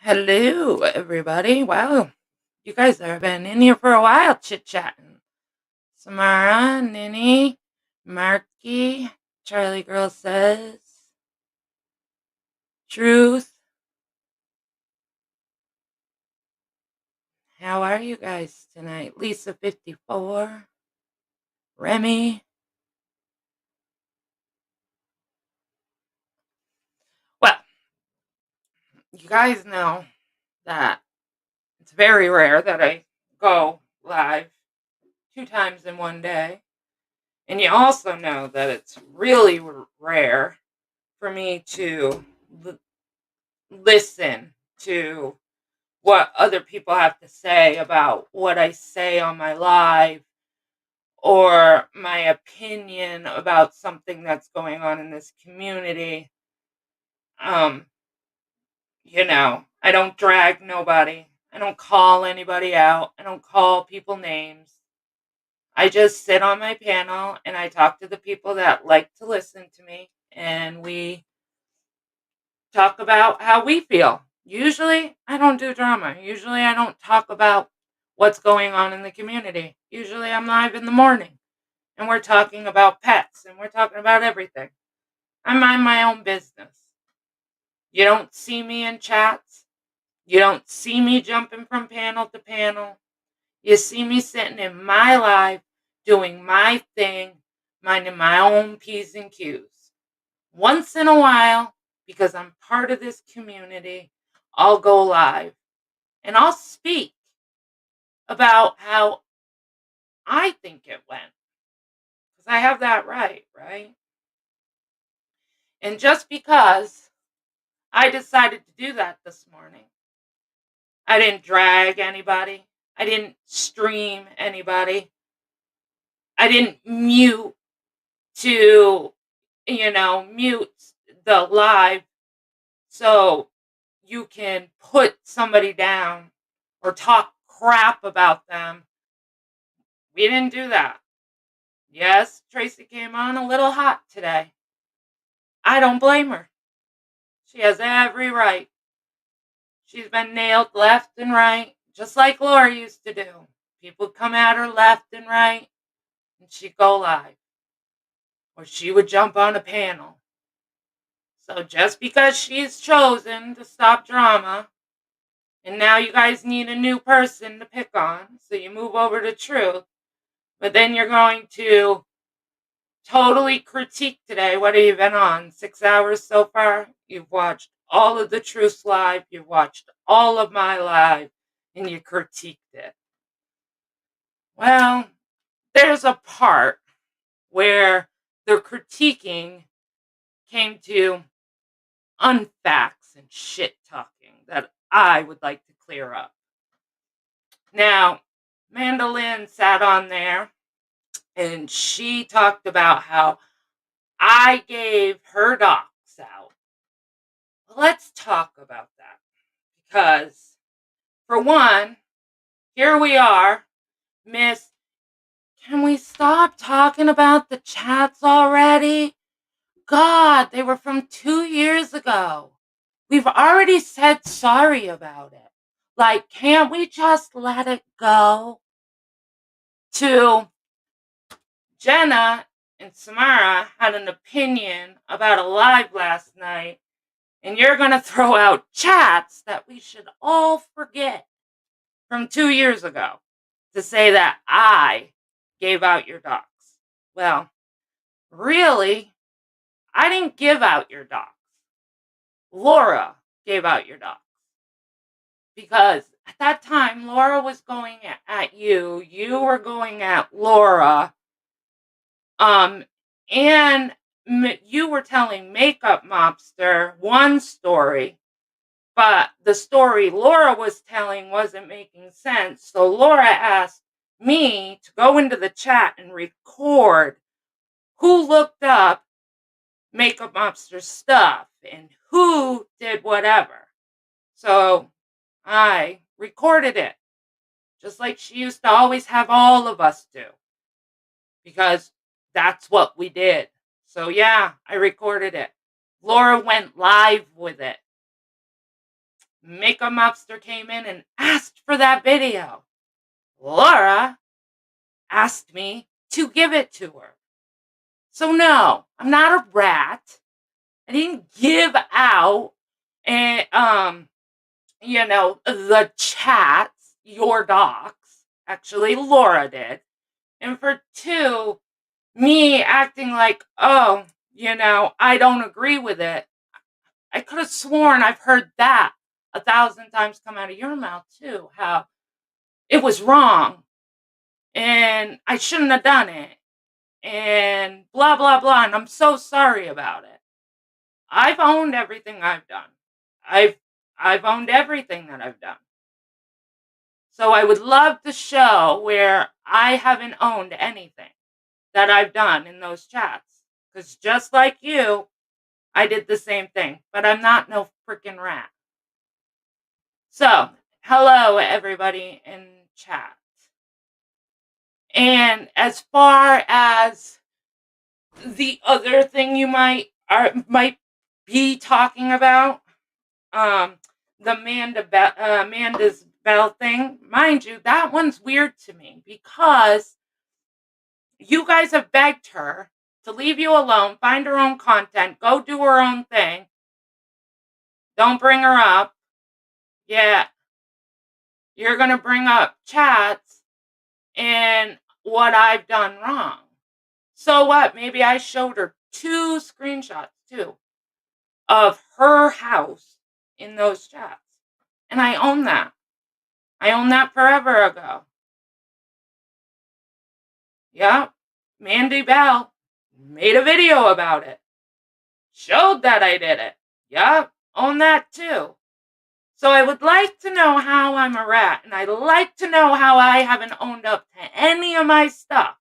Hello, everybody. Wow, you guys have been in here for a while chit chatting. Samara, Ninny, Marky, Charlie Girl Says, Truth. How are you guys tonight? Lisa 54, Remy. Well, you guys know that it's very rare that I go live 2 times in one day. And you also know that it's really rare for me to listen to what other people have to say about what I say on my live or my opinion about something that's going on in this community. Um, I don't drag nobody. I don't call anybody out. I don't call people names. I just sit on my panel and I talk to the people that like to listen to me, and we talk about how we feel. Usually, I don't do drama. Usually, I don't talk about what's going on in the community. Usually, I'm live in the morning and we're talking about pets and we're talking about everything. I mind my own business. You don't see me in chats. You don't see me jumping from panel to panel. You see me sitting in my live doing my thing, minding my own P's and Q's. Once in a while, because I'm part of this community, I'll go live and I'll speak about how I think it went. Because I have that right, right? And just because I decided to do that this morning, I didn't drag anybody. I didn't stream anybody. I didn't to, mute the live so you can put somebody down or talk crap about them. We didn't do that. Yes, Tracy came on a little hot today. I don't blame her. She has every right. She's been nailed left and right, just like Laura used to do. People come at her left and right, and she'd go live. Or she would jump on a panel. So just because she's chosen to stop drama, and now you guys need a new person to pick on, so you move over to Truth, but then you're going to totally critique today. What have you been on? 6 hours so far? You've watched all of the Truth live, you've watched all of my live, and you critiqued it. Well, there's a part where the critiquing came to unfacts and shit talking that I would like to clear up. Now, Mandolin sat on there and she talked about how I gave her docs out. Well, let's talk about that. Because, for one, here we are, Miss. Can we stop talking about the chats already? God, they were from 2 years ago. We've already said sorry about it. Like, can't we just let it go? To Jenna and Samara had an opinion about a live last night, and you're going to throw out chats that we should all forget from 2 years ago to say that I gave out your docs. Well, really, I didn't give out your docs. Laura gave out your docs. Because at that time, Laura was going at you. You were going at Laura. And you were telling Makeup Mobster one story, but the story Laura was telling wasn't making sense. So Laura asked me to go into the chat and record who looked up Makeup Mobster stuff and who did whatever. So I recorded it, just like she used to always have all of us do, because that's what we did. So yeah, I recorded it. Laura went live with it. Makeup Mobster came in and asked for that video. Laura asked me to give it to her. So no, I'm not a rat. I didn't give out and the chats, your docs. Actually, Laura did. And for two, me acting like, oh, I don't agree with it. I could have sworn I've heard that 1,000 times come out of your mouth too, how it was wrong and I shouldn't have done it and blah, blah, blah. And I'm so sorry about it. I've owned everything I've done. I've owned everything that I've done. So I would love to show where I haven't owned anything that I've done in those chats. Because just like you, I did the same thing. But I'm not no freaking rat. So, hello everybody in chat. And as far as the other thing you might be talking about, the Amanda's Bell thing, mind you, that one's weird to me because you guys have begged her to leave you alone, find her own content, go do her own thing. Don't bring her up. Yeah. You're going to bring up chats and what I've done wrong. So what? Maybe I showed her 2 screenshots too of her house in those chats. And I own that. I owned that forever ago. Yep. Mandy Bell made a video about it. Showed that I did it. Yep. Own that too. So I would like to know how I'm a rat. And I'd like to know how I haven't owned up to any of my stuff.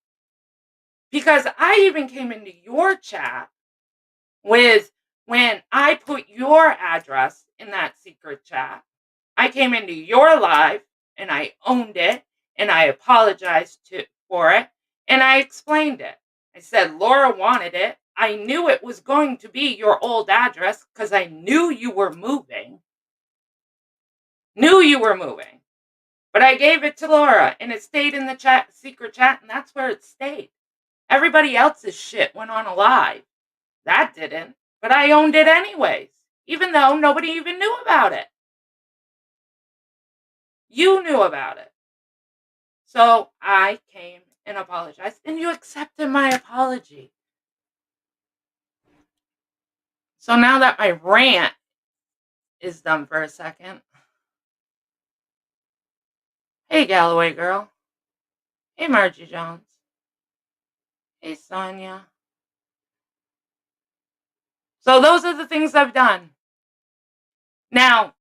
Because I even came into your chat with when I put your address in that secret chat. I came into your live and I owned it and I apologized for it and I explained it. I said Laura wanted it. I knew it was going to be your old address because I knew you were moving. But I gave it to Laura and it stayed in the secret chat, and that's where it stayed. Everybody else's shit went on a live. That didn't. But I owned it anyways, even though nobody even knew about it. You knew about it. So I came and apologized, and you accepted my apology. So now that my rant is done for a second. Hey, Galloway girl. Hey, Margie Jones. Hey, Sonia. So those are the things I've done. Now,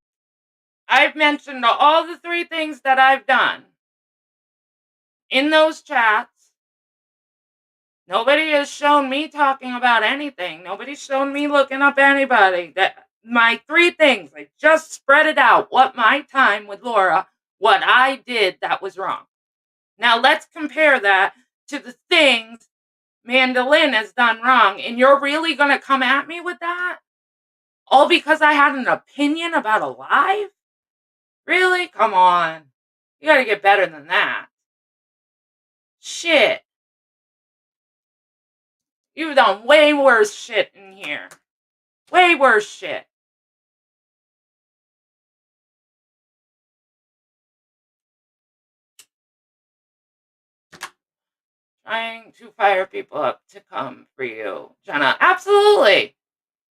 I've mentioned all the 3 things that I've done in those chats. Nobody has shown me talking about anything. Nobody's shown me looking up anybody. That my 3 things, I just spread it out. What my time with Laura, what I did that was wrong. Now let's compare that to the things Mandolin has done wrong. And you're really going to come at me with that? All because I had an opinion about a live? Really? Come on. You got to get better than that. Shit. You've done way worse shit in here. Way worse shit. Trying to fire people up to come for you, Jenna. Absolutely.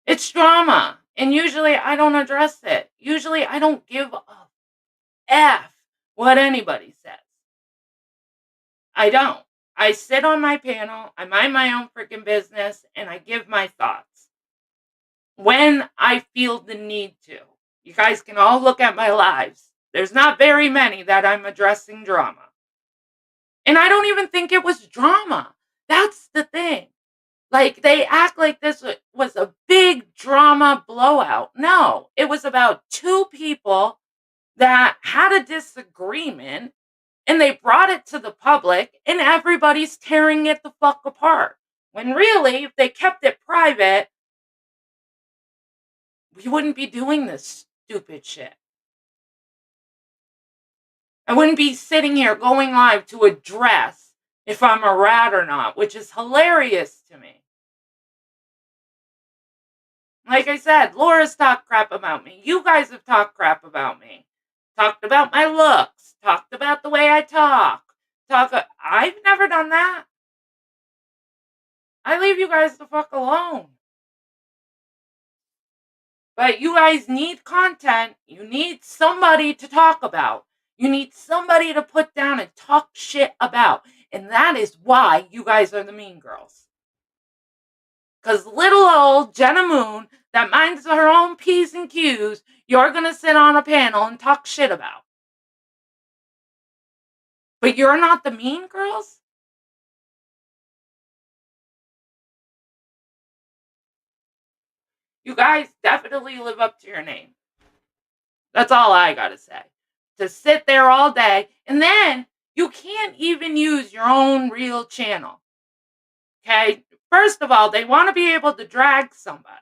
It's drama. And usually I don't address it. Usually I don't give a F what anybody says. I don't. I sit on my panel, I mind my own freaking business, and I give my thoughts when I feel the need to. You guys can all look at my lives. There's not very many that I'm addressing drama. And I don't even think it was drama. That's the thing. Like, they act like this was a big drama blowout. No, it was about 2 people that had a disagreement and they brought it to the public and everybody's tearing it the fuck apart. When really, if they kept it private, we wouldn't be doing this stupid shit. I wouldn't be sitting here going live to address if I'm a rat or not, which is hilarious to me. Like I said, Laura's talked crap about me. You guys have talked crap about me. Talked about my looks. Talked about the way I talk. I've never done that. I leave you guys the fuck alone. But you guys need content. You need somebody to talk about. You need somebody to put down and talk shit about. And that is why you guys are the mean girls. Because little old Jenna Moon that minds her own P's and Q's, you're going to sit on a panel and talk shit about. But you're not the mean girls? You guys definitely live up to your name. That's all I got to say. To sit there all day, and then you can't even use your own real channel. Okay? First of all, they want to be able to drag somebody.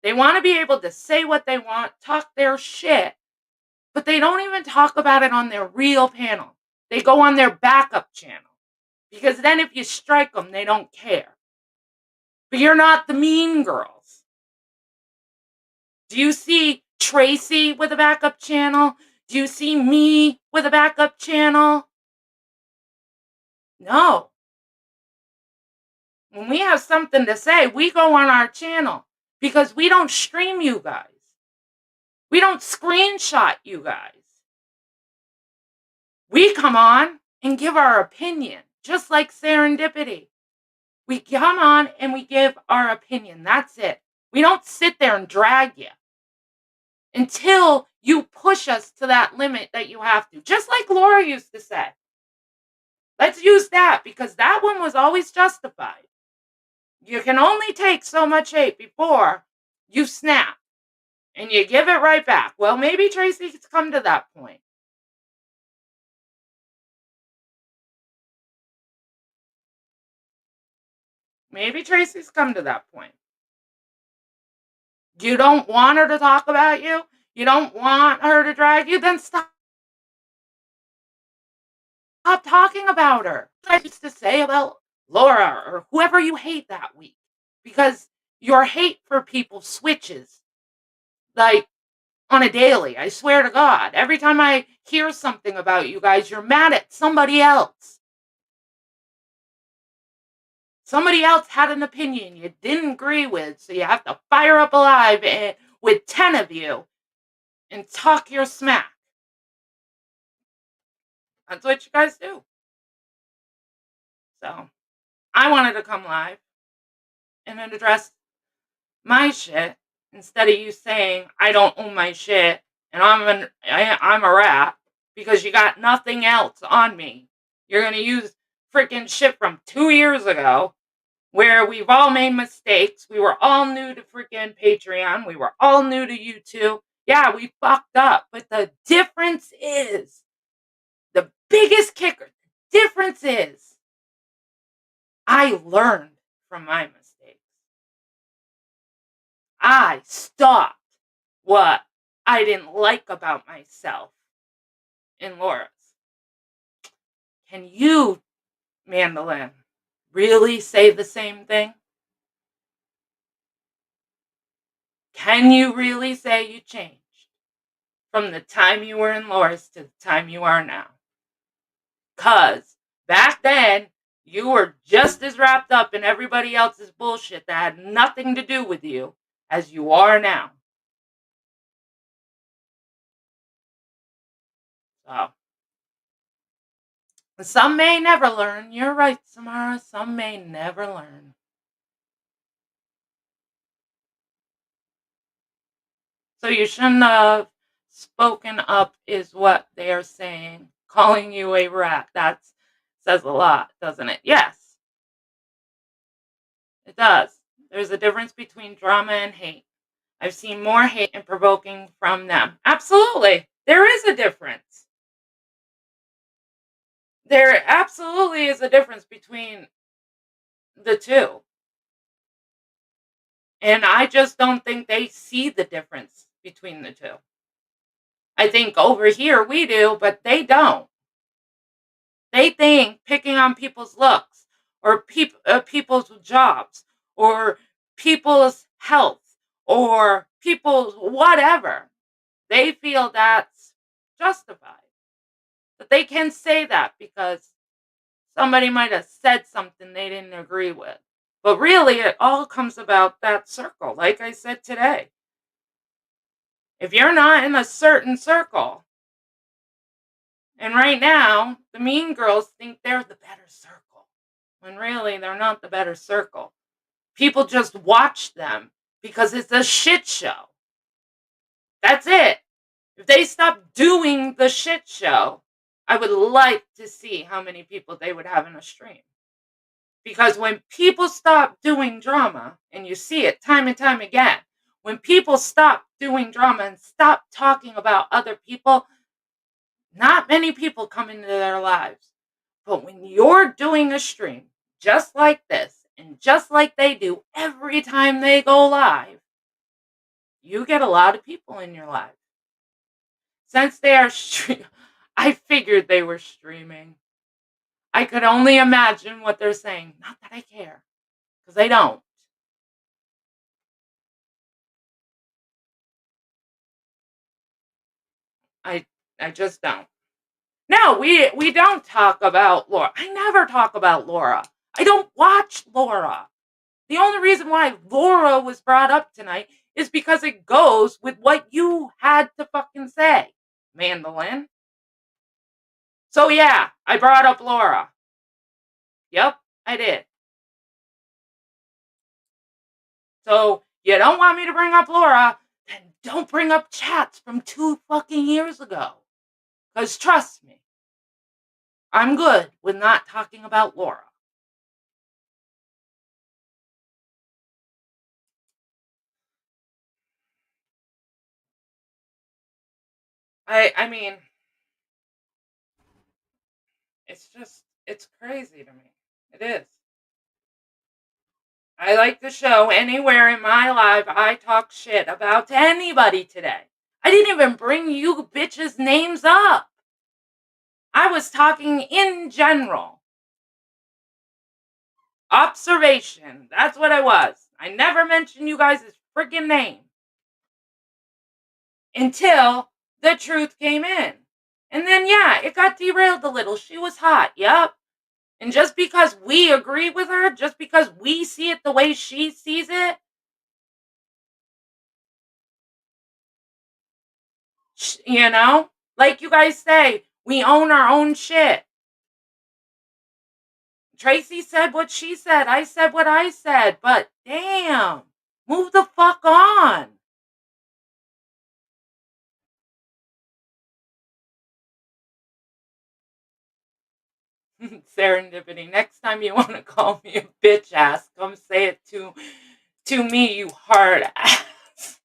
They want to be able to say what they want, talk their shit, but they don't even talk about it on their real panel. They go on their backup channel. Because then if you strike them, they don't care. But you're not the mean girls. Do you see Tracy with a backup channel? Do you see me with a backup channel? No. When we have something to say, we go on our channel because we don't stream you guys. We don't screenshot you guys. We come on and give our opinion, just like Serendipity. We come on and we give our opinion. That's it. We don't sit there and drag you until you push us to that limit that you have to. Just like Laura used to say. Let's use that because that one was always justified. You can only take so much hate before you snap and you give it right back. Well, maybe Tracy's come to that point. Maybe Tracy's come to that point. You don't want her to talk about you? You don't want her to drag you? Then stop talking about her. I used to say about Laura or whoever you hate that week. Because your hate for people switches like on a daily. I swear to God. Every time I hear something about you guys, you're mad at somebody else. Somebody else had an opinion you didn't agree with, so you have to fire up a live with 10 of you and talk your smack. That's what you guys do. So, I wanted to come live and address my shit instead of you saying I don't own my shit and I'm a rat because you got nothing else on me. You're going to use freaking shit from 2 years ago where we've all made mistakes. We were all new to freaking Patreon. We were all new to YouTube. Yeah, we fucked up. But the difference is, the biggest kicker, the difference is, I learned from my mistakes. I stopped what I didn't like about myself in Laura's. Can you, Mandolin, really say the same thing? Can you really say you changed from the time you were in Laura's to the time you are now? Because back then, you were just as wrapped up in everybody else's bullshit that had nothing to do with you as you are now. So, some may never learn. You're right, Samara. Some may never learn. So you shouldn't have spoken up, is what they're saying. Calling you a rat. That says a lot, doesn't it? Yes, it does. There's a difference between drama and hate. I've seen more hate and provoking from them. Absolutely. There is a difference. There absolutely is a difference between the two. And I just don't think they see the difference between the two. I think over here we do, but they don't. They think picking on people's looks or people's jobs or people's health or people's whatever, they feel that's justified. That they can say that because somebody might have said something they didn't agree with. But really, it all comes about that circle, like I said today. If you're not in a certain circle, and right now, the mean girls think they're the better circle, when really they're not the better circle. People just watch them because it's a shit show. That's it. If they stop doing the shit show, I would like to see how many people they would have in a stream. Because when people stop doing drama, and you see it time and time again, when people stop doing drama and stop talking about other people, not many people come into their lives. But when you're doing a stream just like this, and just like they do every time they go live, you get a lot of people in your life. Since they are I figured they were streaming. I could only imagine what they're saying. Not that I care, because I don't. I I just don't. No, we don't talk about Laura. I never talk about Laura. I don't watch Laura. The only reason why Laura was brought up tonight is because it goes with what you had to fucking say, Mandolin. So yeah, I brought up Laura. Yep, I did. So you don't want me to bring up Laura, then don't bring up chats from 2 fucking years ago. Because trust me, I'm good with not talking about Laura. I mean, it's crazy to me. It is. I like the show anywhere in my life I talk shit about anybody today. I didn't even bring you bitches' names up. I was talking in general. Observation. That's what I was. I never mentioned you guys' freaking name until the truth came in. And then, yeah, it got derailed a little. She was hot. Yep. And just because we agree with her, just because we see it the way she sees it, you know, like you guys say, we own our own shit. Tracy said what she said. I said what I said. But damn, move the fuck on. Serendipity. Next time you want to call me a bitch ass, come say it to me, you hard ass.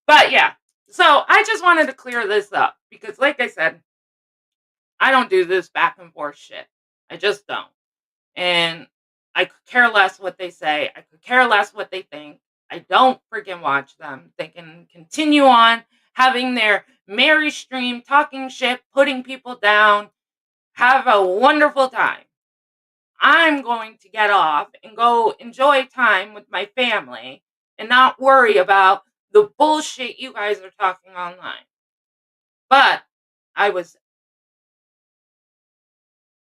But yeah, so I just wanted to clear this up because, like I said, I don't do this back and forth shit. I just don't. And I could care less what they say. I could care less what they think. I don't freaking watch them. They can continue on having their merry stream, talking shit, putting people down. Have a wonderful time. I'm going to get off and go enjoy time with my family and not worry about the bullshit you guys are talking online. But I was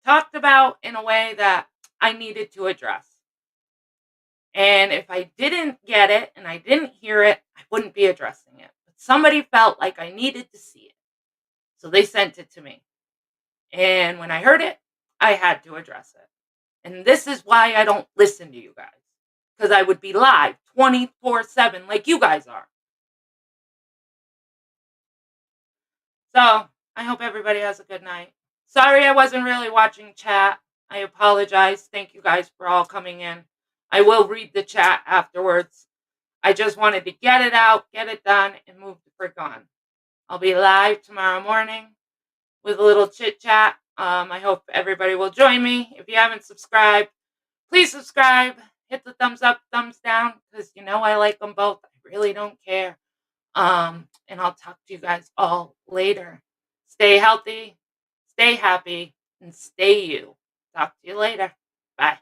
talked about in a way that I needed to address. And if I didn't get it and I didn't hear it, I wouldn't be addressing it. But somebody felt like I needed to see it. So they sent it to me. And when I heard it, I had to address it. And this is why I don't listen to you guys. Because I would be live 24/7 like you guys are. So I hope everybody has a good night. Sorry I wasn't really watching chat. I apologize. Thank you guys for all coming in. I will read the chat afterwards. I just wanted to get it out, get it done, and move the frick on. I'll be live tomorrow morning with a little chit chat. I hope everybody will join me. If you haven't subscribed, please subscribe. Hit the thumbs up, thumbs down, because you know I like them both. I really don't care. And I'll talk to you guys all later. Stay healthy, stay happy. and stay you. Talk to you later. Bye.